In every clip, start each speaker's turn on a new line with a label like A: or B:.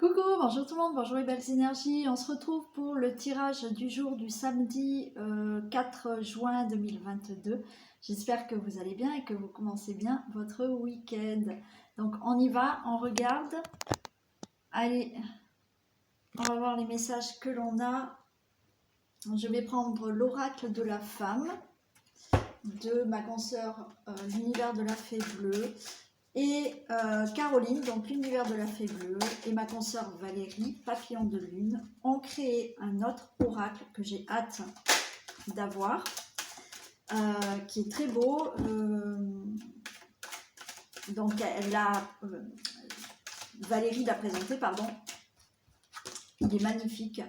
A: Coucou, bonjour tout le monde, bonjour les belles énergies. On se retrouve pour le tirage du jour du samedi 4 juin 2022. J'espère que vous allez bien et que vous commencez bien votre week-end. Donc on y va, on regarde. Allez, on va voir les messages que l'on a. Je vais prendre l'oracle de la femme de ma consoeur l'univers de la fée bleue. Et Caroline, donc l'univers de la fée bleue, et ma consoeur Valérie, papillon de lune, ont créé un autre oracle que j'ai hâte d'avoir, qui est très beau. Donc Valérie l'a présenté, pardon. Il est magnifique.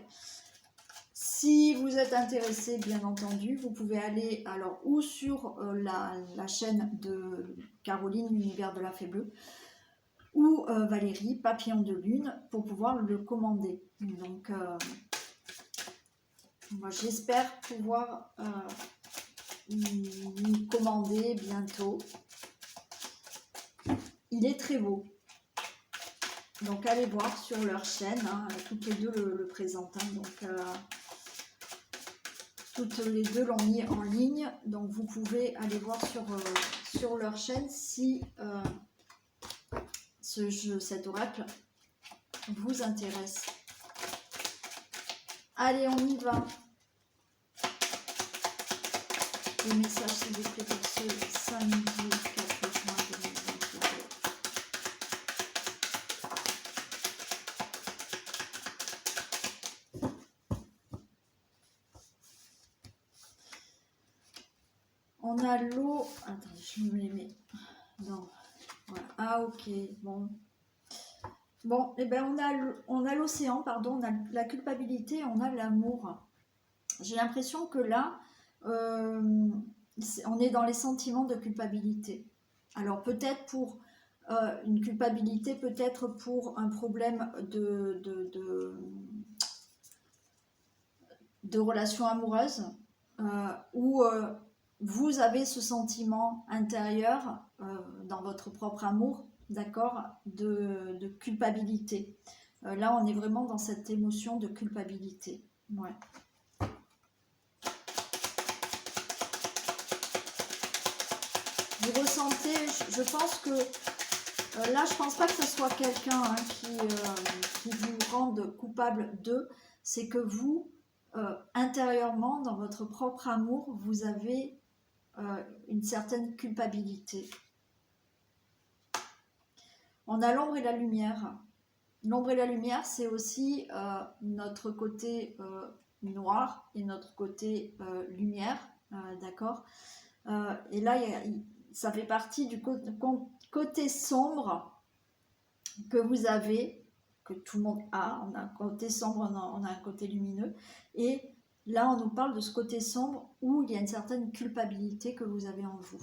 A: Si vous êtes intéressé, bien entendu, vous pouvez aller alors ou sur la chaîne de Caroline, l'univers de la fée bleue, ou Valérie, papillon de lune, pour pouvoir le commander. Donc, moi j'espère pouvoir le commander bientôt. Il est très beau. Donc, allez voir sur leur chaîne. Hein, toutes les deux le présentent. Hein, donc, toutes les deux l'ont mis en ligne. Donc, vous pouvez aller voir sur leur chaîne si cet oracle vous intéresse. Allez, on y va. Les messages, s'il vous plaît, pour ce samedi 4 juin 2022. On a l'eau. Attendez, je me les mets. Non. Voilà. Ah, ok. Bon. Bon, et ben on a l'océan, pardon, on a la culpabilité, on a l'amour. J'ai l'impression que là, on est dans les sentiments de culpabilité. Alors peut-être pour une culpabilité, peut-être pour un problème de relation amoureuse, où vous avez ce sentiment intérieur dans votre propre amour, d'accord, de culpabilité. Là, on est vraiment dans cette émotion de culpabilité. Ouais. Vous ressentez, je pense que là, je pense pas que ce soit quelqu'un hein, qui vous rende coupable d'eux. C'est que vous, intérieurement, dans votre propre amour, vous avez une certaine culpabilité. On a l'ombre et la lumière. L'ombre et la lumière, c'est aussi notre côté noir et notre côté lumière, d'accord. Et là, ça fait partie du côté sombre que vous avez, que tout le monde a. On a un côté sombre, on a un côté lumineux. Et là, on nous parle de ce côté sombre où il y a une certaine culpabilité que vous avez en vous.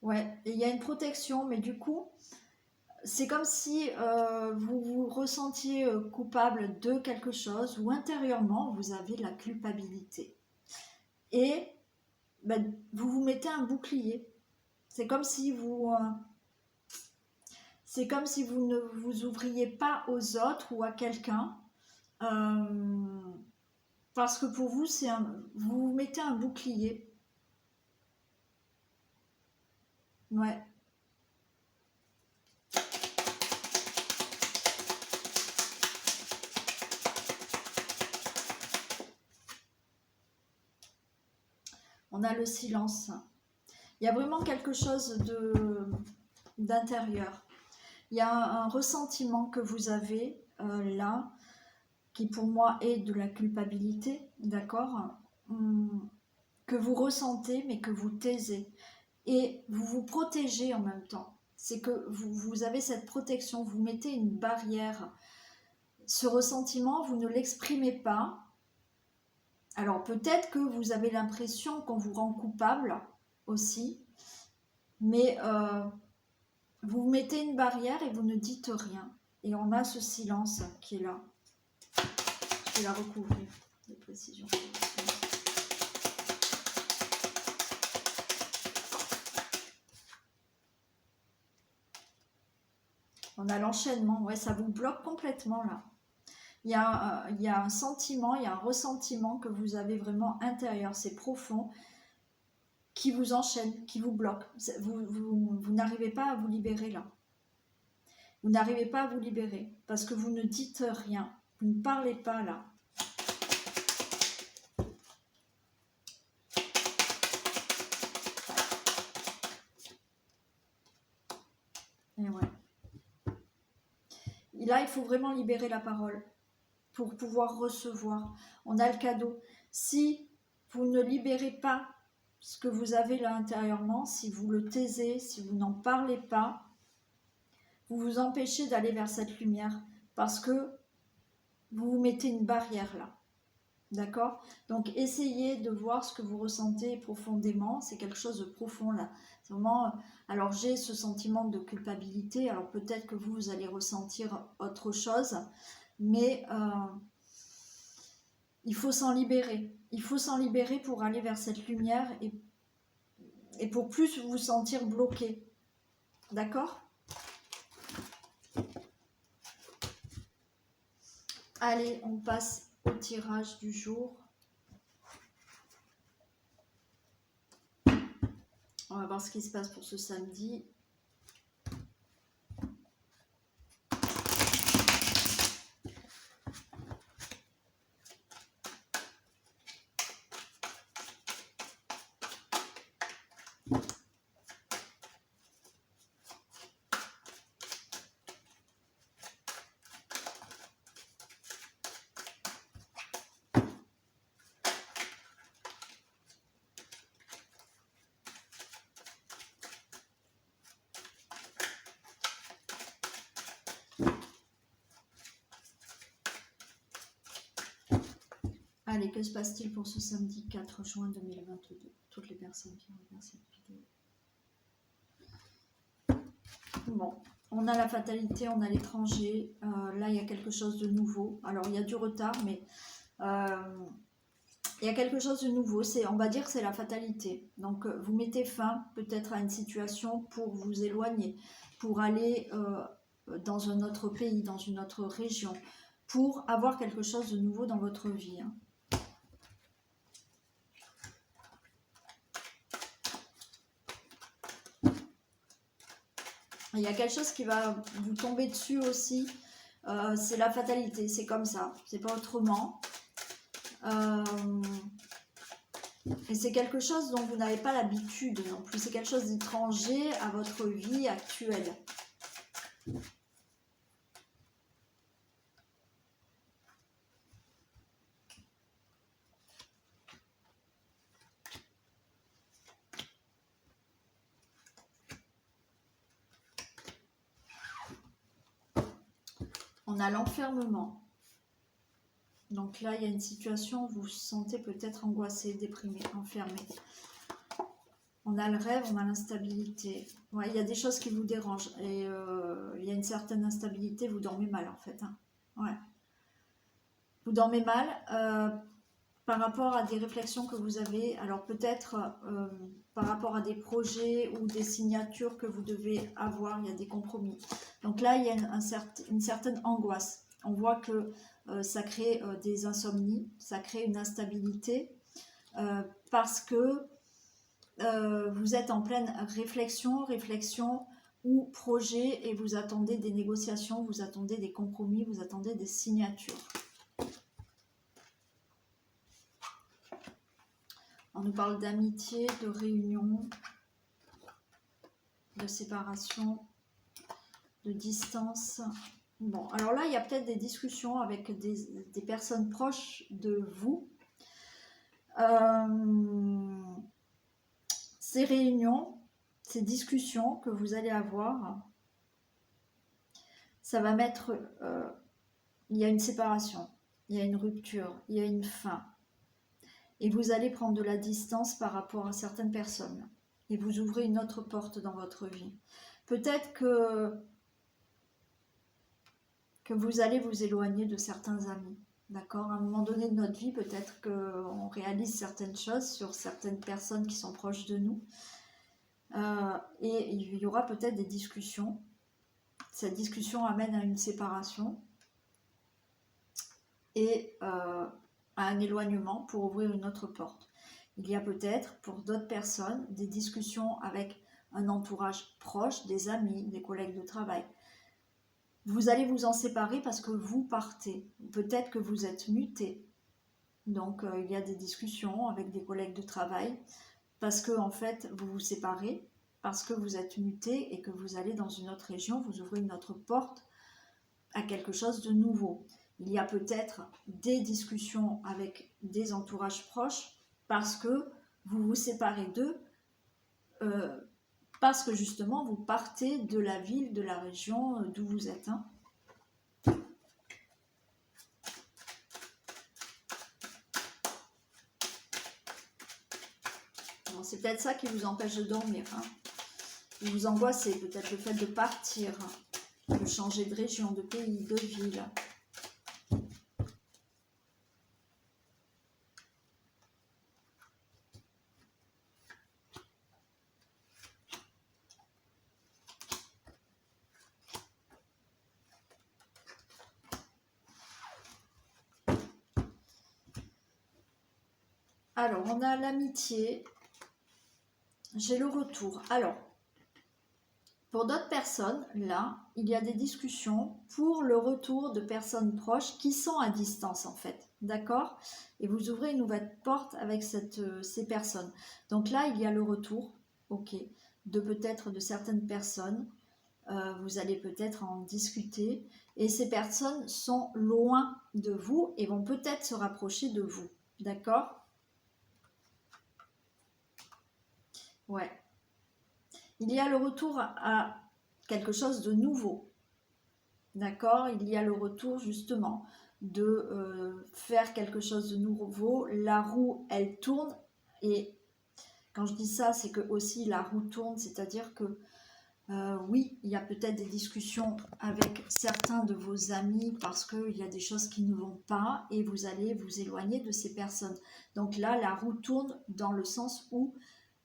A: Ouais, et il y a une protection, mais du coup, c'est comme si vous vous ressentiez coupable de quelque chose ou intérieurement, vous avez de la culpabilité. Et ben, vous vous mettez un bouclier. C'est comme si vous ne vous ouvriez pas aux autres ou à quelqu'un. Parce que pour vous, vous vous mettez un bouclier. Ouais. On a le silence. Il y a vraiment quelque chose d'intérieur. Il y a un ressentiment que vous avez là, qui pour moi est de la culpabilité, d'accord, que vous ressentez mais que vous taisez. Et vous vous protégez en même temps. C'est que vous avez cette protection, vous mettez une barrière. Ce ressentiment, vous ne l'exprimez pas. Alors peut-être que vous avez l'impression qu'on vous rend coupable aussi, mais vous mettez une barrière et vous ne dites rien. Et on a ce silence qui est là. Je vais la recouvrir de précision. On a l'enchaînement, ouais, ça vous bloque complètement là. Il y a un sentiment, il y a un ressentiment que vous avez vraiment intérieur, c'est profond, qui vous enchaîne, qui vous bloque. Vous n'arrivez pas à vous libérer là. Vous n'arrivez pas à vous libérer parce que vous ne dites rien, vous ne parlez pas là. Et ouais. Et là, il faut vraiment libérer la parole pour pouvoir recevoir. On a le cadeau. Si vous ne libérez pas ce que vous avez là intérieurement, si vous le taisez, si vous n'en parlez pas, vous vous empêchez d'aller vers cette lumière parce que vous vous mettez une barrière là. D'accord? Donc essayez de voir ce que vous ressentez profondément. C'est quelque chose de profond là. C'est vraiment. Alors j'ai ce sentiment de culpabilité. Alors peut-être que vous allez ressentir autre chose, mais il faut s'en libérer. Il faut s'en libérer pour aller vers cette lumière et pour plus vous sentir bloqué. D'accord? Allez, on passe au tirage du jour. On va voir ce qui se passe pour ce samedi. Allez, que se passe-t-il pour ce samedi 4 juin 2022? Toutes les personnes qui regardent cette vidéo. Bon, on a la fatalité, on a l'étranger. Là, il y a quelque chose de nouveau. Alors, il y a du retard, mais il y a quelque chose de nouveau. On va dire que c'est la fatalité. Donc, vous mettez fin peut-être à une situation pour vous éloigner, pour aller dans un autre pays, dans une autre région, pour avoir quelque chose de nouveau dans votre vie. Hein. Il y a quelque chose qui va vous tomber dessus aussi, c'est la fatalité, c'est comme ça, c'est pas autrement. Et c'est quelque chose dont vous n'avez pas l'habitude non plus, c'est quelque chose d'étranger à votre vie actuelle. On a l'enfermement. Donc là, il y a une situation où vous vous sentez peut-être angoissé, déprimé, enfermé. On a le rêve, on a l'instabilité. Ouais, il y a des choses qui vous dérangent. Et il y a une certaine instabilité, vous dormez mal en fait. Hein. Ouais. Vous dormez mal par rapport à des réflexions que vous avez. Alors peut-être par rapport à des projets ou des signatures que vous devez avoir, il y a des compromis. Donc là, il y a une certaine angoisse. On voit que ça crée des insomnies, ça crée une instabilité parce que vous êtes en pleine réflexion ou projet et vous attendez des négociations, vous attendez des compromis, vous attendez des signatures. On nous parle d'amitié, de réunion, de séparation, de distance. Bon, alors là, il y a peut-être des discussions avec des personnes proches de vous. Ces réunions, ces discussions que vous allez avoir, ça va mettre... il y a une séparation, il y a une rupture, il y a une fin. Et vous allez prendre de la distance par rapport à certaines personnes. Et vous ouvrez une autre porte dans votre vie. Peut-être que vous allez vous éloigner de certains amis. D'accord? À un moment donné de notre vie, peut-être qu'on réalise certaines choses sur certaines personnes qui sont proches de nous. Et il y aura peut-être des discussions. cette discussion amène à une séparation et à un éloignement pour ouvrir une autre porte. Il y a peut-être pour d'autres personnes des discussions avec un entourage proche, des amis, des collègues de travail. Vous allez vous en séparer parce que vous partez. Peut-être que vous êtes muté. Donc il y a des discussions avec des collègues de travail parce que en fait vous vous séparez, parce que vous êtes muté et que vous allez dans une autre région, vous ouvrez une autre porte à quelque chose de nouveau. Il y a peut-être des discussions avec des entourages proches parce que vous vous séparez d'eux, parce que justement vous partez de la ville, de la région d'où vous êtes. C'est peut-être ça qui vous empêche de dormir. Qui vous angoissez, peut-être le fait de partir, de changer de région, de pays, de ville. Alors, on a l'amitié. J'ai le retour. Alors, pour d'autres personnes, là, il y a des discussions pour le retour de personnes proches qui sont à distance, en fait. D'accord? Et vous ouvrez une nouvelle porte avec ces personnes. Donc là, il y a le retour, ok, de peut-être de certaines personnes. Vous allez peut-être en discuter. Et ces personnes sont loin de vous et vont peut-être se rapprocher de vous. D'accord? Ouais. Il y a le retour à quelque chose de nouveau. D'accord? Il y a le retour justement de faire quelque chose de nouveau. La roue, elle tourne. Et quand je dis ça, c'est que aussi la roue tourne, c'est-à-dire que oui, il y a peut-être des discussions avec certains de vos amis parce qu'il y a des choses qui ne vont pas et vous allez vous éloigner de ces personnes. Donc là, la roue tourne dans le sens où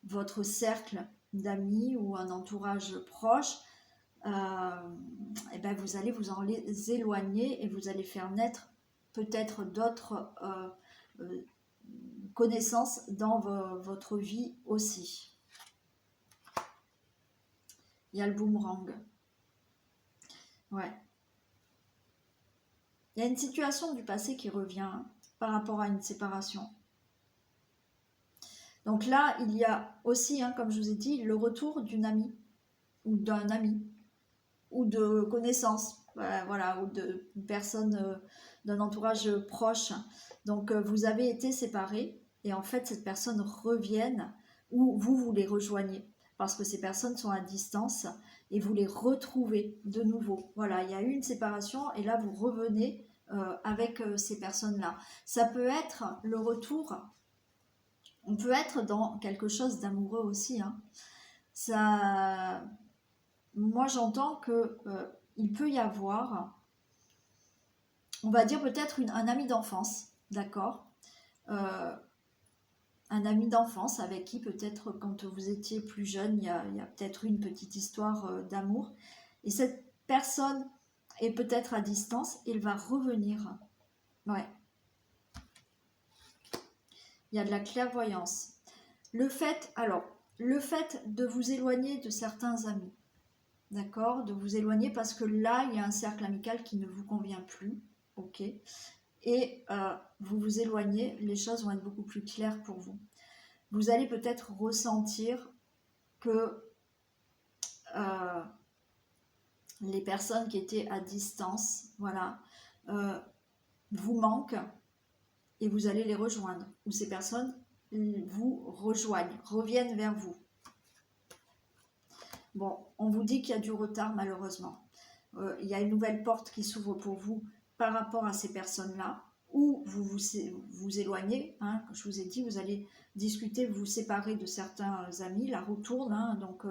A: votre cercle d'amis ou un entourage proche, et ben vous allez vous en éloigner et vous allez faire naître peut-être d'autres connaissances dans votre vie aussi. Il y a le boomerang. Ouais. Il y a une situation du passé qui revient par rapport à une séparation. Donc là, il y a aussi, comme je vous ai dit, le retour d'une amie ou d'un ami ou de connaissances, voilà, ou de personnes d'un entourage proche. Donc vous avez été séparés et en fait cette personne revienne ou vous les rejoignez parce que ces personnes sont à distance et vous les retrouvez de nouveau. Voilà, il y a eu une séparation et là vous revenez avec ces personnes-là. Ça peut être le retour, on peut être dans quelque chose d'amoureux aussi. Ça, moi j'entends que il peut y avoir, on va dire peut-être un ami d'enfance, d'accord, un ami d'enfance avec qui peut-être quand vous étiez plus jeune, il y a peut-être une petite histoire d'amour. Et cette personne est peut-être à distance et elle va revenir. Ouais. Il y a de la clairvoyance. Le fait de vous éloigner de certains amis, d'accord, de vous éloigner parce que là, il y a un cercle amical qui ne vous convient plus, ok, et vous vous éloignez, les choses vont être beaucoup plus claires pour vous. Vous allez peut-être ressentir que les personnes qui étaient à distance, voilà, vous manquent et vous allez les rejoindre. Ou ces personnes vous rejoignent, reviennent vers vous. Bon, on vous dit qu'il y a du retard malheureusement. Il y a une nouvelle porte qui s'ouvre pour vous par rapport à ces personnes-là, ou vous éloignez, comme je vous ai dit, vous allez discuter, vous séparer de certains amis, la roue tourne, donc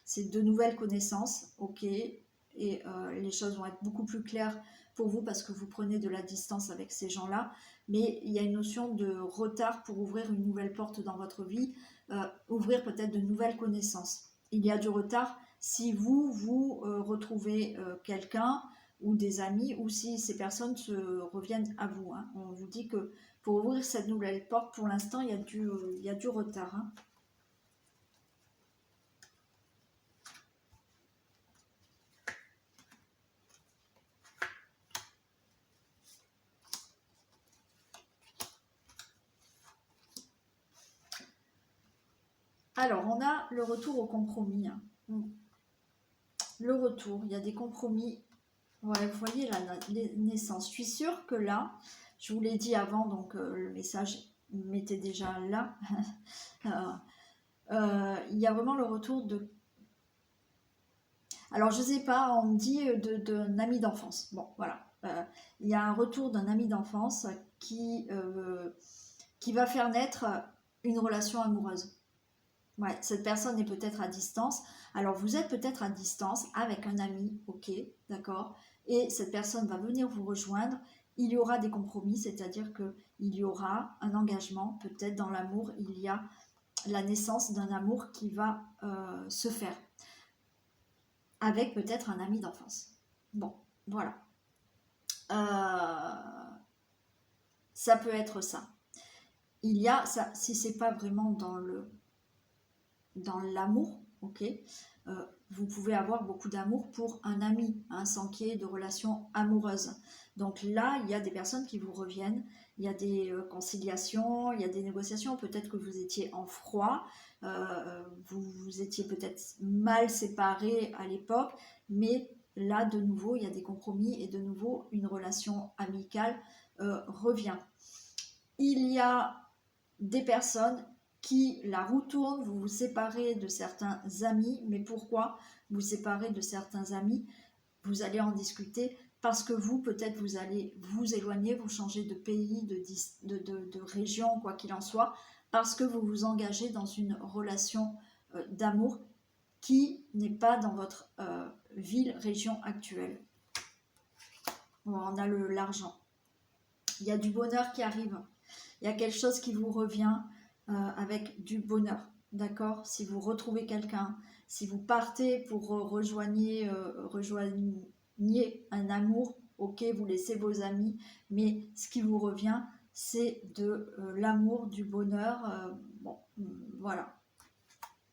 A: c'est de nouvelles connaissances, ok, et les choses vont être beaucoup plus claires pour vous parce que vous prenez de la distance avec ces gens-là, mais il y a une notion de retard pour ouvrir une nouvelle porte dans votre vie, ouvrir peut-être de nouvelles connaissances. il y a du retard si vous retrouvez quelqu'un ou des amis, ou si ces personnes se reviennent à vous. Hein. On vous dit que pour ouvrir cette nouvelle porte, pour l'instant, il y a du retard. Hein. Alors, on a le retour au compromis. Hein. Le retour, il y a des compromis. Ouais, vous voyez la naissance. Je suis sûre que là, je vous l'ai dit avant, donc le message m'était déjà là. Il y a vraiment le retour de... Alors, je sais pas, on me dit d'un ami d'enfance. Bon, voilà. Il y a un retour d'un ami d'enfance qui va faire naître une relation amoureuse. Ouais, cette personne est peut-être à distance. Alors, vous êtes peut-être à distance avec un ami, ok, d'accord. Et cette personne va venir vous rejoindre. Il y aura des compromis, c'est-à-dire qu'il y aura un engagement. Peut-être dans l'amour, il y a la naissance d'un amour qui va se faire. Avec peut-être un ami d'enfance. Bon, voilà. Ça peut être ça. Il y a, ça, si c'est pas vraiment dans l'amour, ok, vous pouvez avoir beaucoup d'amour pour un ami, hein, sans qu'il y ait de relation amoureuse. Donc là, il y a des personnes qui vous reviennent, il y a des conciliations, il y a des négociations, peut-être que vous étiez en froid, vous étiez peut-être mal séparés à l'époque, mais là, de nouveau, il y a des compromis et de nouveau, une relation amicale revient. Il y a des personnes qui, la roue tourne, vous vous séparez de certains amis, mais pourquoi vous séparez de certains amis? Vous allez en discuter parce que vous, peut-être, vous allez vous éloigner, vous changer de pays, de région, quoi qu'il en soit, parce que vous vous engagez dans une relation d'amour qui n'est pas dans votre ville, région actuelle. Bon, on a l'argent. Il y a du bonheur qui arrive. Il y a quelque chose qui vous revient avec du bonheur, d'accord? Si vous retrouvez quelqu'un, si vous partez pour rejoigner un amour, ok, vous laissez vos amis, mais ce qui vous revient, c'est de l'amour, du bonheur. Bon, voilà,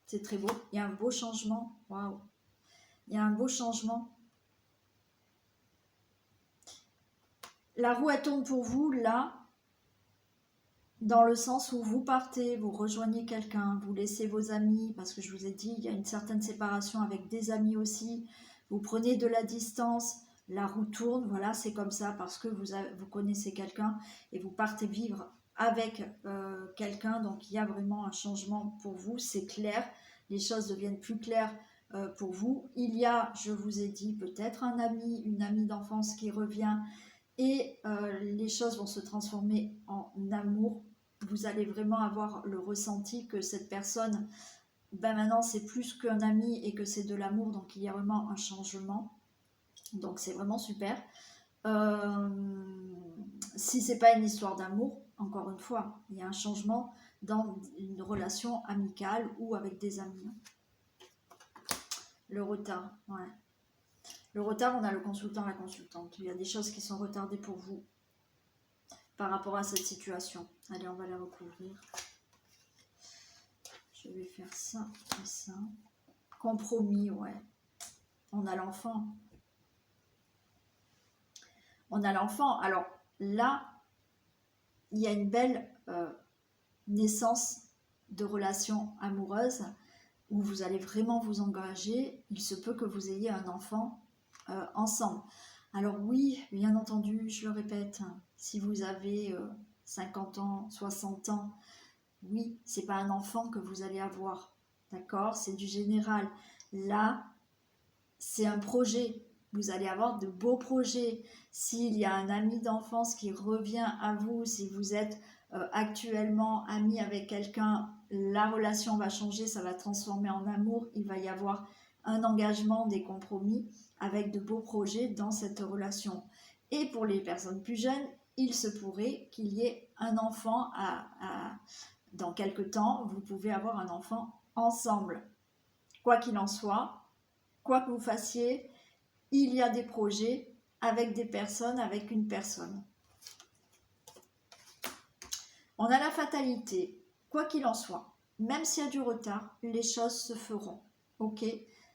A: c'est très beau. Il y a un beau changement, waouh! Il y a un beau changement. La roue elle tourne pour vous, là, dans le sens où vous partez, vous rejoignez quelqu'un, vous laissez vos amis, parce que je vous ai dit, il y a une certaine séparation avec des amis aussi, vous prenez de la distance, la roue tourne, voilà, c'est comme ça, parce que vous connaissez quelqu'un et vous partez vivre avec quelqu'un, donc il y a vraiment un changement pour vous, c'est clair, les choses deviennent plus claires pour vous. Il y a, je vous ai dit, peut-être un ami, une amie d'enfance qui revient, et les choses vont se transformer en amour. Vous allez vraiment avoir le ressenti que cette personne, ben maintenant c'est plus qu'un ami et que c'est de l'amour, donc il y a vraiment un changement. Donc c'est vraiment super. Si c'est pas une histoire d'amour, encore une fois, il y a un changement dans une relation amicale ou avec des amis. Le retard, ouais. Le retard, on a le consultant, la consultante. Il y a des choses qui sont retardées pour vous par rapport à cette situation. Allez, on va la recouvrir. Je vais faire ça et ça. Compromis, ouais. On a l'enfant. On a l'enfant. Alors là, il y a une belle naissance de relations amoureuses où vous allez vraiment vous engager. Il se peut que vous ayez un enfant ensemble. Alors oui, bien entendu, je le répète, si vous avez 50 ans, 60 ans, oui, c'est pas un enfant que vous allez avoir, d'accord? C'est du général. Là, c'est un projet. Vous allez avoir de beaux projets. S'il y a un ami d'enfance qui revient à vous, si vous êtes actuellement ami avec quelqu'un, la relation va changer, ça va transformer en amour. Il va y avoir un engagement, des compromis avec de beaux projets dans cette relation. Et pour les personnes plus jeunes, il se pourrait qu'il y ait un enfant dans quelques temps. Vous pouvez avoir un enfant ensemble. quoi qu'il en soit, quoi que vous fassiez, il y a des projets avec des personnes, avec une personne. On a la fatalité, quoi qu'il en soit, même s'il y a du retard, les choses se feront. Ok,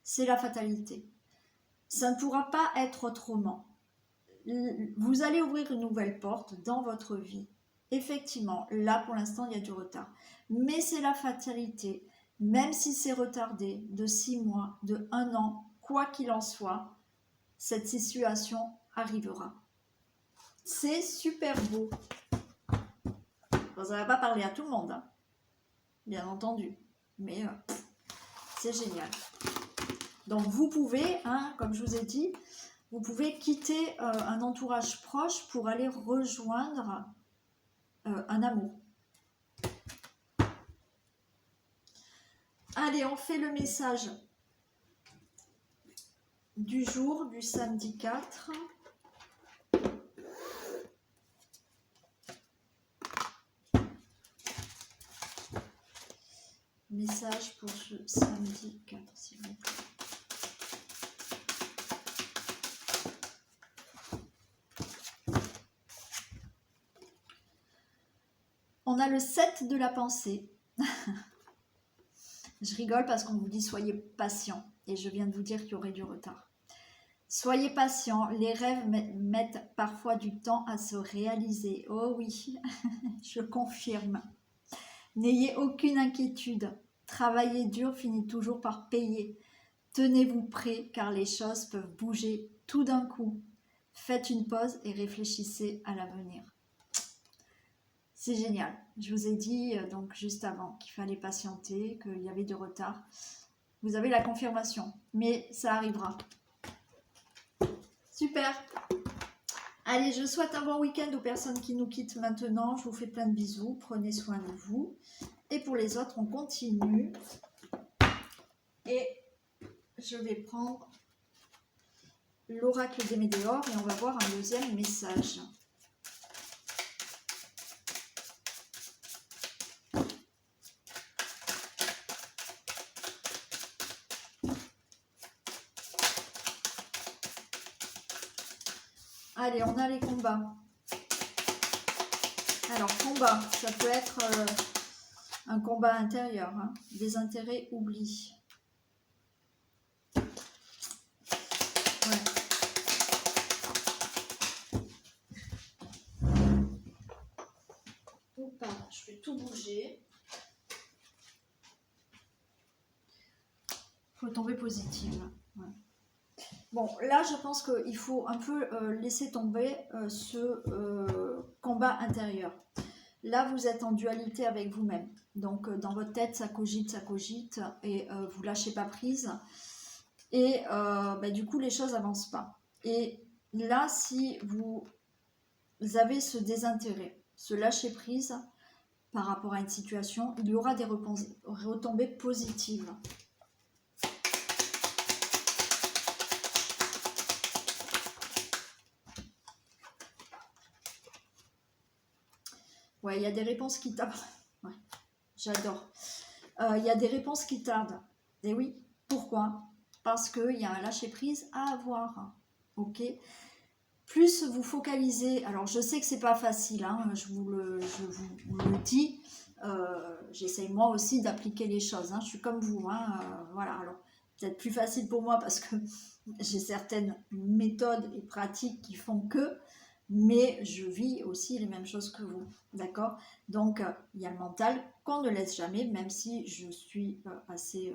A: c'est la fatalité. Ça ne pourra pas être autrement. Vous allez ouvrir une nouvelle porte dans votre vie. Effectivement, là pour l'instant il y a du retard. Mais c'est la fatalité. Même si c'est retardé de 6 mois, de 1 an, quoi qu'il en soit, cette situation arrivera. C'est super beau. Bon, ça ne va pas parler à tout le monde, hein, bien entendu. Mais c'est génial. Donc vous pouvez, hein, comme je vous ai dit, vous pouvez quitter un entourage proche pour aller rejoindre un amour. Allez, on fait le message du jour, du samedi 4. Message pour ce samedi 4, s'il vous plaît. On a le 7 de la pensée. Je rigole parce qu'on vous dit soyez patient. Et je viens de vous dire qu'il y aurait du retard. Soyez patient. Les rêves mettent parfois du temps à se réaliser. Oh oui, je confirme. N'ayez aucune inquiétude. Travailler dur finit toujours par payer. Tenez-vous prêt car les choses peuvent bouger tout d'un coup. Faites une pause et réfléchissez à l'avenir. C'est génial. Je vous ai dit donc juste avant qu'il fallait patienter, qu'il y avait du retard. Vous avez la confirmation, mais ça arrivera. Super. Allez, je souhaite un bon week-end aux personnes qui nous quittent maintenant. Je vous fais plein de bisous. Prenez soin de vous. Et pour les autres, on continue. Et je vais prendre l'oracle des météores et on va voir un deuxième message. Allez, on a les combats. Alors, combat, ça peut être un combat intérieur, hein, des intérêts oubliés. Ouais. Pardon, je vais tout bouger. Faut tomber positive. Ouais. Bon, là, je pense qu'il faut un peu laisser tomber ce combat intérieur. Là, vous êtes en dualité avec vous-même. Donc, dans votre tête, ça cogite, et vous lâchez pas prise. Et du coup, les choses n'avancent pas. Et là, si vous avez ce désintérêt, ce lâcher prise par rapport à une situation, il y aura des retombées positives. Ouais, il y a des réponses qui tardent. Ouais, j'adore. Il y a des réponses qui tardent. Et oui, pourquoi? Parce qu'il y a un lâcher-prise à avoir. Ok? Plus vous focalisez... Alors, je sais que c'est pas facile, hein, je vous le dis. J'essaye moi aussi d'appliquer les choses. Hein, je suis comme vous. Hein, voilà, alors peut-être plus facile pour moi parce que j'ai certaines méthodes et pratiques qui font que... Mais je vis aussi les mêmes choses que vous, d'accord? Donc, il y a le mental qu'on ne laisse jamais, même si je suis assez...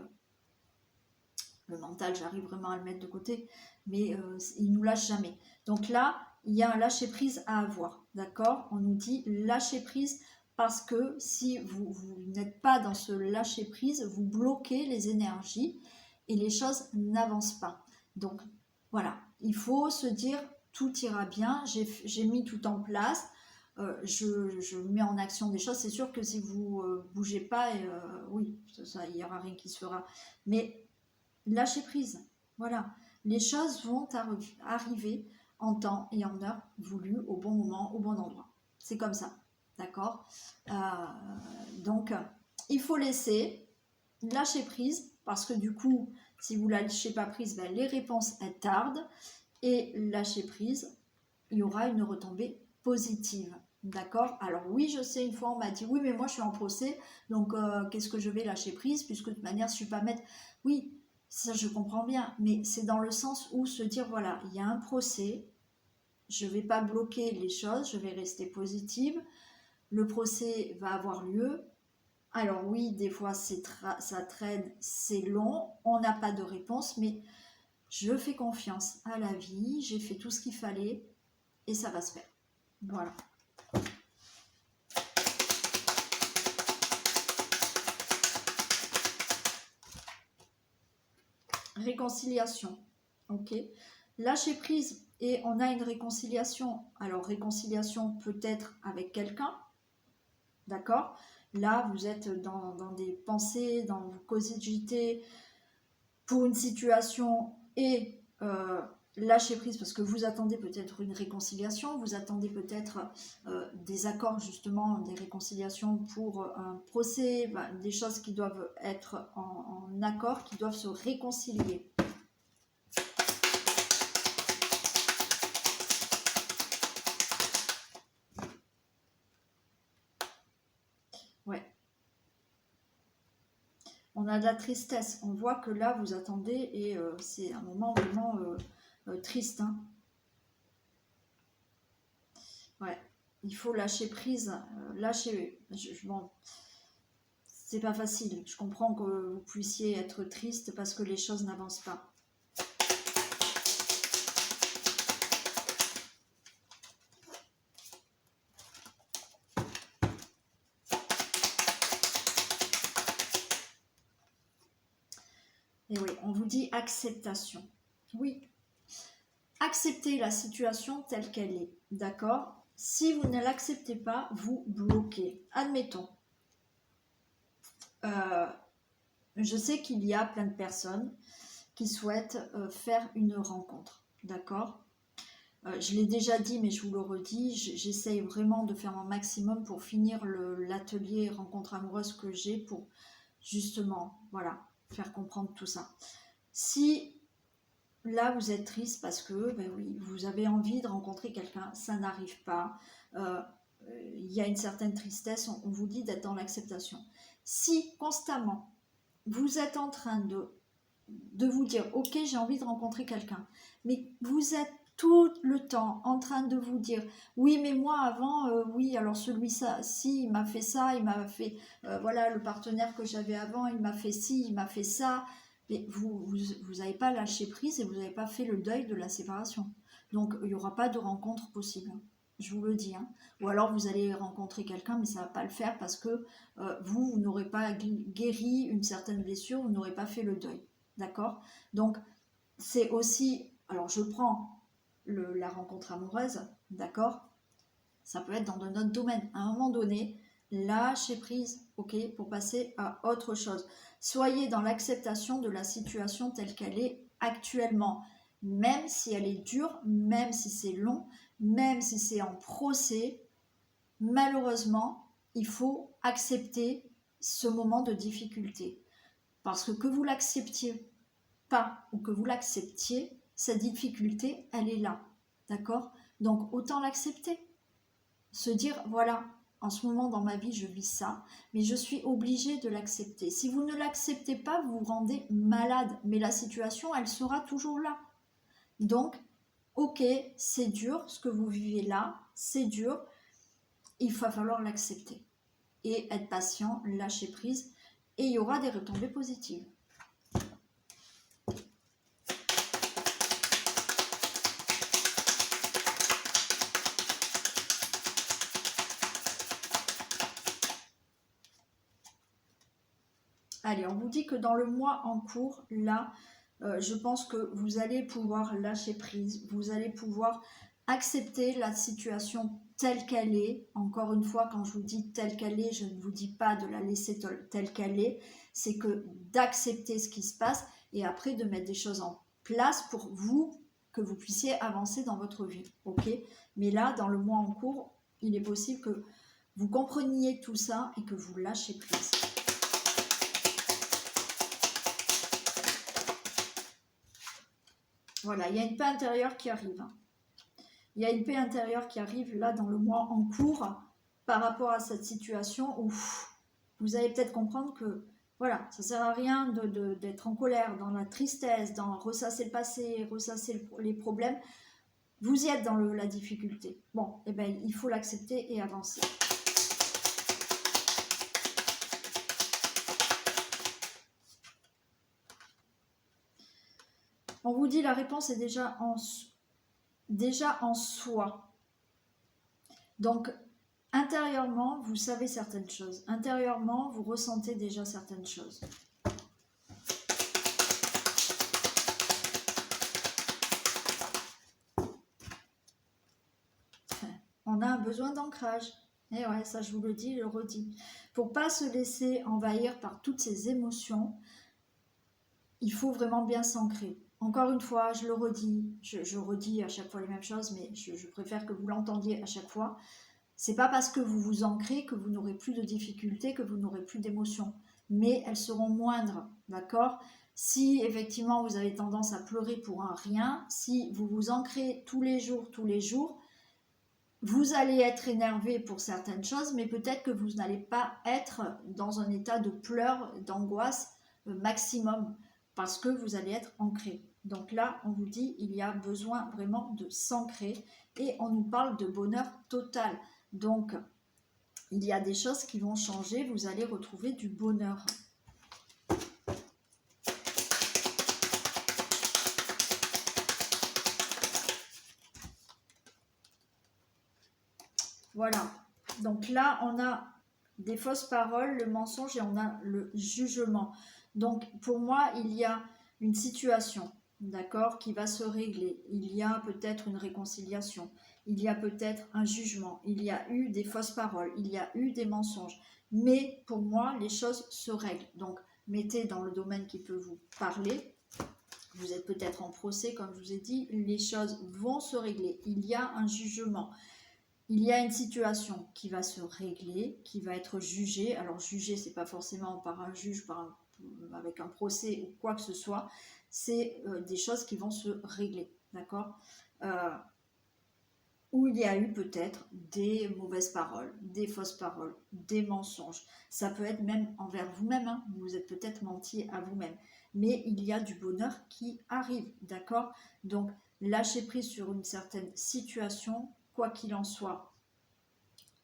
A: le mental, j'arrive vraiment à le mettre de côté, mais il ne nous lâche jamais. Donc là, il y a un lâcher-prise à avoir, d'accord? On nous dit lâcher-prise parce que si vous n'êtes pas dans ce lâcher-prise, vous bloquez les énergies et les choses n'avancent pas. Donc, voilà, il faut se dire... tout ira bien, j'ai mis tout en place, je mets en action des choses. C'est sûr que si vous bougez pas, oui, il n'y aura rien qui se fera. Mais lâchez prise, voilà. Les choses vont arriver en temps et en heure voulu, au bon moment, au bon endroit. C'est comme ça, d'accord? Donc, il faut laisser, lâcher prise, parce que du coup, si vous ne lâchez pas prise, ben, les réponses, elles tardent. Et lâcher prise, il y aura une retombée positive. D'accord? Alors oui, je sais, une fois on m'a dit, oui, mais moi je suis en procès, donc qu'est-ce que je vais lâcher prise, puisque de toute manière, je ne suis pas maître. Oui, ça je comprends bien, mais c'est dans le sens où se dire, voilà, il y a un procès, je ne vais pas bloquer les choses, je vais rester positive, le procès va avoir lieu. Alors oui, des fois ça traîne, c'est long, on n'a pas de réponse, mais je fais confiance à la vie, j'ai fait tout ce qu'il fallait et ça va se faire. Voilà. Réconciliation. Ok. Lâcher prise et on a une réconciliation. Alors réconciliation peut-être avec quelqu'un. D'accord? Là, vous êtes dans des pensées, dans vous cogitez pour une situation et lâcher prise parce que vous attendez peut-être une réconciliation, vous attendez peut-être des accords justement, des réconciliations pour un procès, des choses qui doivent être en accord, qui doivent se réconcilier. Ouais. On a de la tristesse, on voit que là vous attendez et c'est un moment vraiment triste. Hein. Ouais, il faut lâcher prise, bon, c'est pas facile. Je comprends que vous puissiez être triste parce que les choses n'avancent pas. Et oui, on vous dit acceptation. Oui, acceptez la situation telle qu'elle est, d'accord? Si vous ne l'acceptez pas, vous bloquez. Admettons, je sais qu'il y a plein de personnes qui souhaitent faire une rencontre, d'accord? Je l'ai déjà dit, mais je vous le redis, j'essaye vraiment de faire mon maximum pour finir l'atelier rencontre amoureuse que j'ai pour justement, voilà, faire comprendre tout ça. Si là vous êtes triste parce que, ben oui, vous avez envie de rencontrer quelqu'un, ça n'arrive pas, il y a une certaine tristesse, on vous dit d'être dans l'acceptation. Si constamment vous êtes en train de vous dire, ok, j'ai envie de rencontrer quelqu'un, mais vous êtes tout le temps en train de vous dire, oui, mais moi avant, oui, alors celui-ci, il m'a fait ça, il m'a fait, voilà, le partenaire que j'avais avant, il m'a fait ci, il m'a fait ça, mais vous n'avez pas lâché prise et vous n'avez pas fait le deuil de la séparation. Donc, il n'y aura pas de rencontre possible. Je vous le dis. Hein. Ou alors, vous allez rencontrer quelqu'un, mais ça ne va pas le faire parce que vous n'aurez pas guéri une certaine blessure, vous n'aurez pas fait le deuil. D'accord? Donc, c'est aussi... Alors, je prends la rencontre amoureuse, d'accord? Ça peut être dans un autre domaine. À un moment donné, lâchez prise, ok, pour passer à autre chose. Soyez dans l'acceptation de la situation telle qu'elle est actuellement, même si elle est dure, même si c'est long, même si c'est en procès. Malheureusement, il faut accepter ce moment de difficulté. Parce que vous l'acceptiez pas ou que vous l'acceptiez, cette difficulté, elle est là. D'accord? Donc, autant l'accepter. Se dire, voilà, en ce moment dans ma vie, je vis ça, mais je suis obligée de l'accepter. Si vous ne l'acceptez pas, vous vous rendez malade, mais la situation, elle sera toujours là. Donc, ok, c'est dur, ce que vous vivez là, c'est dur, il va falloir l'accepter. Et être patient, lâcher prise, et il y aura des retombées positives. Allez, on vous dit que dans le mois en cours, là, je pense que vous allez pouvoir lâcher prise, vous allez pouvoir accepter la situation telle qu'elle est. Encore une fois, quand je vous dis telle qu'elle est, je ne vous dis pas de la laisser telle qu'elle est, c'est que d'accepter ce qui se passe et après de mettre des choses en place pour vous, que vous puissiez avancer dans votre vie. Ok? Mais là, dans le mois en cours, il est possible que vous compreniez tout ça et que vous lâchez prise. Voilà, il y a une paix intérieure qui arrive. Il y a une paix intérieure qui arrive là dans le mois en cours par rapport à cette situation où vous allez peut-être comprendre que voilà, ça ne sert à rien d'être en colère, dans la tristesse, dans ressasser le passé, ressasser les problèmes. Vous y êtes dans la difficulté. Bon, eh bien, il faut l'accepter et avancer. On vous dit la réponse est déjà en soi. Donc, intérieurement, vous savez certaines choses. Intérieurement, vous ressentez déjà certaines choses. On a un besoin d'ancrage. Et ouais, ça je vous le dis, je le redis. Pour ne pas se laisser envahir par toutes ces émotions, il faut vraiment bien s'ancrer. Encore une fois, je le redis, je redis à chaque fois les mêmes choses, mais je préfère que vous l'entendiez à chaque fois. C'est pas parce que vous vous ancrez que vous n'aurez plus de difficultés, que vous n'aurez plus d'émotions. Mais elles seront moindres, d'accord? Si effectivement vous avez tendance à pleurer pour un rien, si vous vous ancrez tous les jours, vous allez être énervé pour certaines choses, mais peut-être que vous n'allez pas être dans un état de pleurs, d'angoisse maximum, parce que vous allez être ancré. Donc là, on vous dit, il y a besoin vraiment de s'ancrer, et on nous parle de bonheur total. Donc, il y a des choses qui vont changer, vous allez retrouver du bonheur. Voilà, donc là on a des fausses paroles, le mensonge et on a le jugement. Donc pour moi il y a une situation, d'accord, qui va se régler. Il y a peut-être une réconciliation, il y a peut-être un jugement, il y a eu des fausses paroles, il y a eu des mensonges. Mais pour moi les choses se règlent. Donc mettez dans le domaine qui peut vous parler. Vous êtes peut-être en procès, comme je vous ai dit, les choses vont se régler. Il y a un jugement. Il y a une situation qui va se régler, qui va être jugée. Alors juger, c'est pas forcément par un juge, avec un procès ou quoi que ce soit. C'est des choses qui vont se régler, d'accord, où il y a eu peut-être des mauvaises paroles, des fausses paroles, des mensonges. Ça peut être même envers vous-même, hein. Vous vous êtes peut-être menti à vous-même. Mais il y a du bonheur qui arrive, d'accord. Donc lâchez prise sur une certaine situation, quoi qu'il en soit,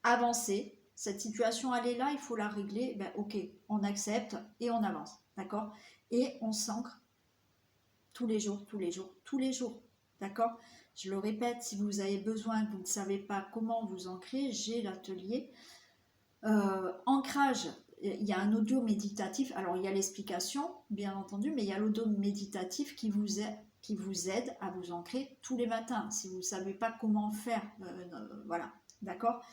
A: avancez. Cette situation, elle est là, il faut la régler. Ben, ok, on accepte et on avance, d'accord? Et on s'ancre tous les jours, d'accord? Je le répète, si vous avez besoin, que vous ne savez pas comment vous ancrer, j'ai l'atelier ancrage. Il y a un audio méditatif. Alors, il y a l'explication, bien entendu, mais il y a l'audio méditatif qui vous aide à vous ancrer tous les matins. Si vous ne savez pas comment faire, voilà, d'accord?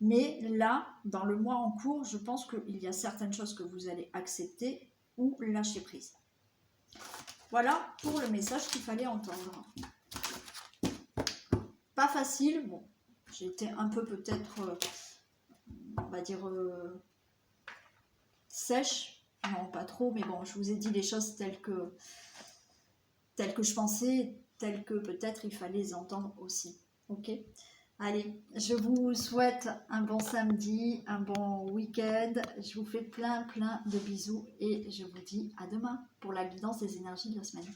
A: Mais là, dans le mois en cours, je pense qu'il y a certaines choses que vous allez accepter ou lâcher prise. Voilà pour le message qu'il fallait entendre. Pas facile, bon, j'ai été un peu peut-être, on va dire, sèche. Non, pas trop, mais bon, je vous ai dit les choses telles que je pensais, telles que peut-être il fallait les entendre aussi. Ok ? Allez, je vous souhaite un bon samedi, un bon week-end. Je vous fais plein de bisous et je vous dis à demain pour la guidance des énergies de la semaine.